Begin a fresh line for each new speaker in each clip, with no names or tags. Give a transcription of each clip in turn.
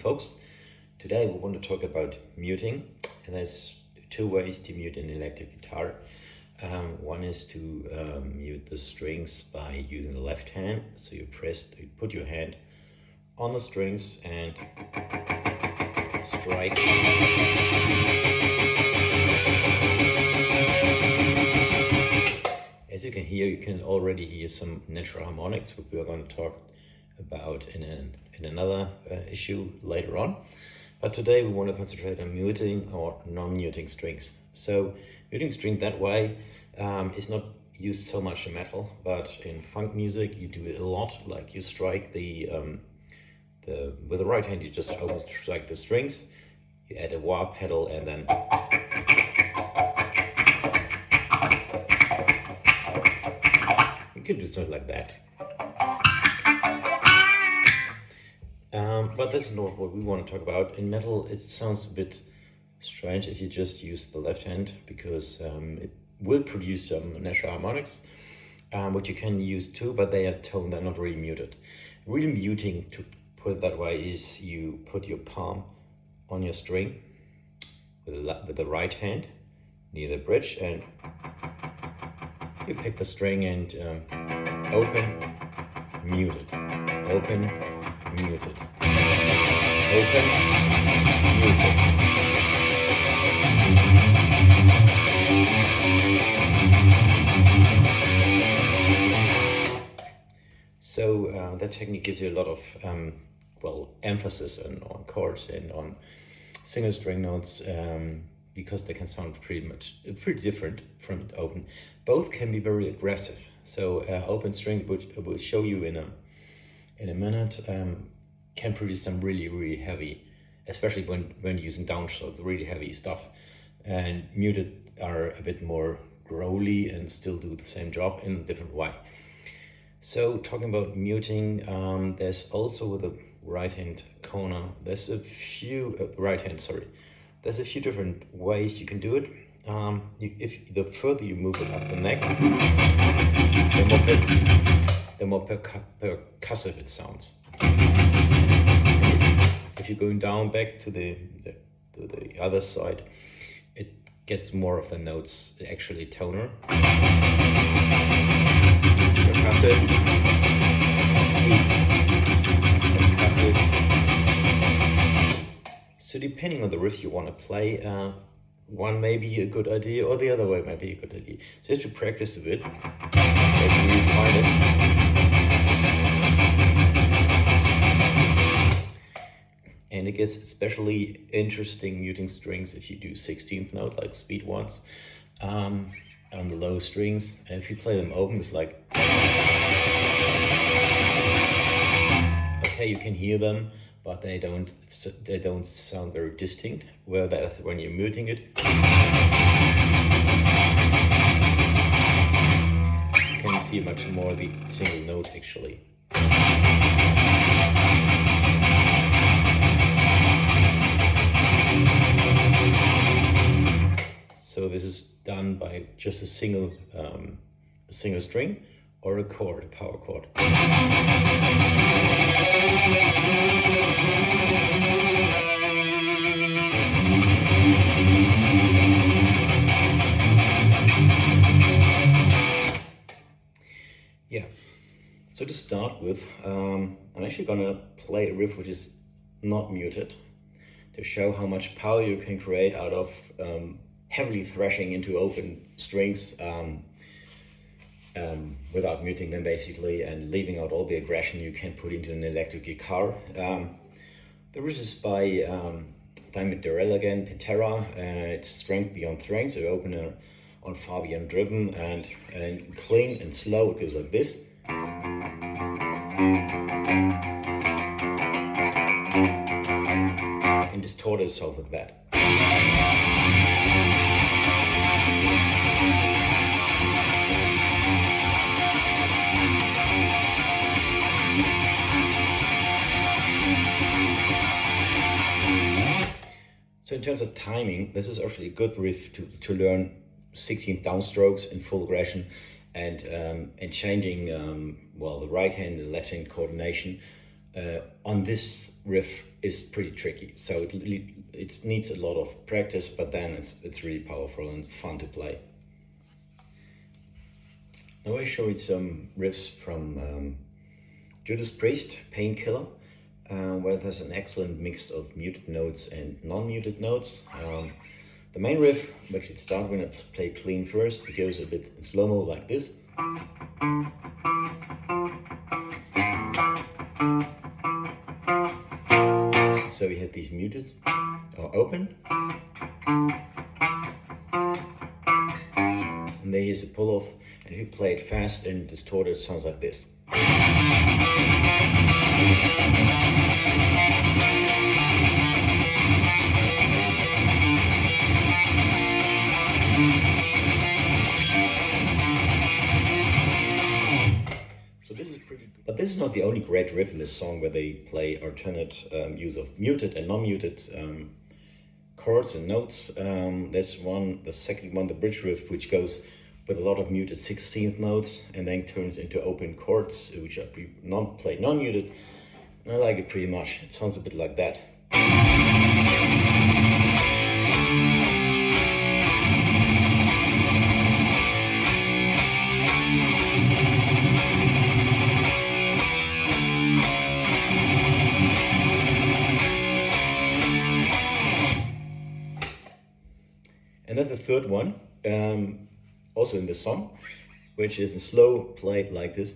folks. Today we want to talk about muting, and there's two ways to mute an electric guitar. One is to mute the strings by using the left hand. So you put your hand on the strings and strike. As you can hear, you can already hear some natural harmonics, which we are going to talk about in another issue later on. But today we want to concentrate on muting or non-muting strings. So muting string that way is not used so much in metal, but in funk music you do it a lot. Like you strike with the right hand, you just almost strike the strings, you add a wah pedal, and then you can do something like that. But that's not what we want to talk about. In metal it sounds a bit strange if you just use the left hand, because it will produce some natural harmonics, which you can use too, but they are toned, they're not really muted. Really muting, to put it that way, is you put your palm on your string with the right hand near the bridge, and you pick the string and open, muted, open, muted, open, muted. So that technique gives you a lot of emphasis on chords and on single string notes, because they can sound pretty different from open. Both can be very aggressive. So open string, which I will show you in a minute, can produce some really heavy, especially when using downstrokes, really heavy stuff. And muted are a bit more growly and still do the same job in a different way. So talking about muting, there's also with the right hand corner, there's a few there's a few different ways you can do it. If the further you move it up the neck, the more percussive it sounds. If you're going down back to the other side, it gets more of the notes actually toner. Percussive. So depending on the riff you want to play, one may be a good idea, or the other way might be a good idea. So you have to practice a bit, maybe you find it. And it gets especially interesting muting strings if you do 16th note, like speed ones, on the low strings. And if you play them open, it's like, okay, you can hear them, but they don't sound very distinct. Whereas when you're muting it, you can see much more the single note actually. So this is done by just a single string or a chord, a power chord. Yeah, so to start with, I'm actually gonna play a riff which is not muted, to show how much power you can create out of heavily thrashing into open strings without muting them basically, and leaving out all the aggression you can put into an electric guitar. The riff is by Diamond Darrell again, Pitera. It's strength beyond strength, so you open on far beyond driven, and clean and slow, it goes like this. And distort itself like that. So in terms of timing, this is actually a good riff to learn 16th downstrokes in full aggression, and changing the right hand and left hand coordination on this riff is pretty tricky, so it needs a lot of practice, but then it's really powerful and fun to play. Now I show you some riffs from Judas Priest, Painkiller, where there's an excellent mix of muted notes and non-muted notes. The main riff, which it starts when I play clean first, it goes a bit in slow-mo like this. So we have these muted or open. And there is a pull-off, and if you play it fast and distorted, it sounds like this. So this is pretty good. But this is not the only great riff in this song where they play alternate use of muted and non-muted chords and notes. There's one, the second one, the bridge riff, which goes with a lot of muted 16th notes and then turns into open chords, which are played non-muted. I like it pretty much. It sounds a bit like that. And then the third one, also in the song, which is a slow play like this.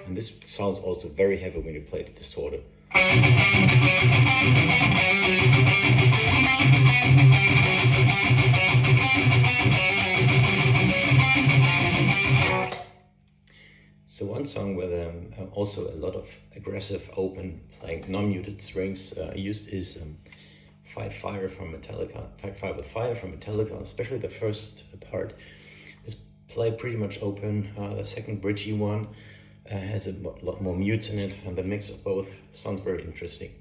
And this sounds also very heavy when you play it distorted. So one song where also a lot of aggressive open playing non-muted strings used is Fight Fire from Metallica. Fight Fire with Fire from Metallica, especially the first part is played pretty much open. The second bridgy one has a lot more mutes in it, and the mix of both sounds very interesting.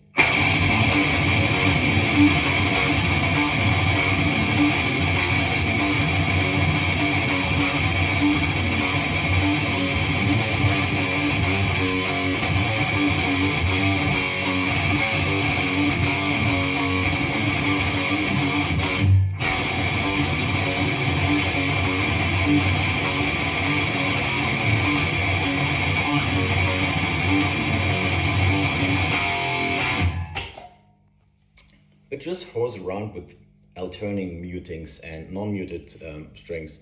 But just horse around with alternating mutings and non-muted strings.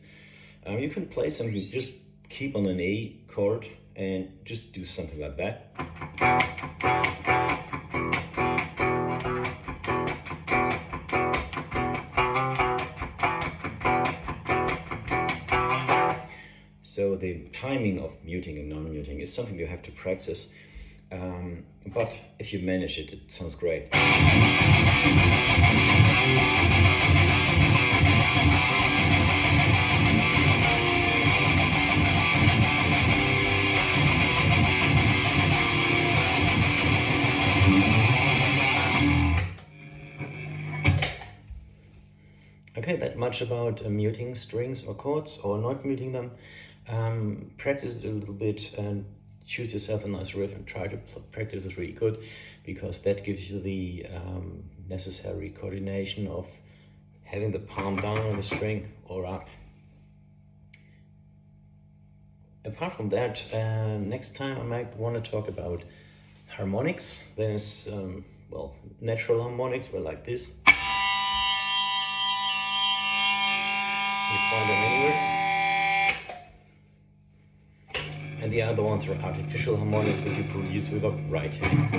You can play something, just keep on an A chord and just do something like that. So the timing of muting and non-muting is something you have to practice. But if you manage it, it sounds great. Okay, that much about muting strings or chords or not muting them. Practice it a little bit and choose yourself a nice riff and try to practice it really good, because that gives you the necessary coordination of having the palm down on the string or up. Apart from that, next time I might want to talk about harmonics. There's, well, natural harmonics were like this. You find them anywhere. And the other ones are artificial harmonics, which you produce with a right hand.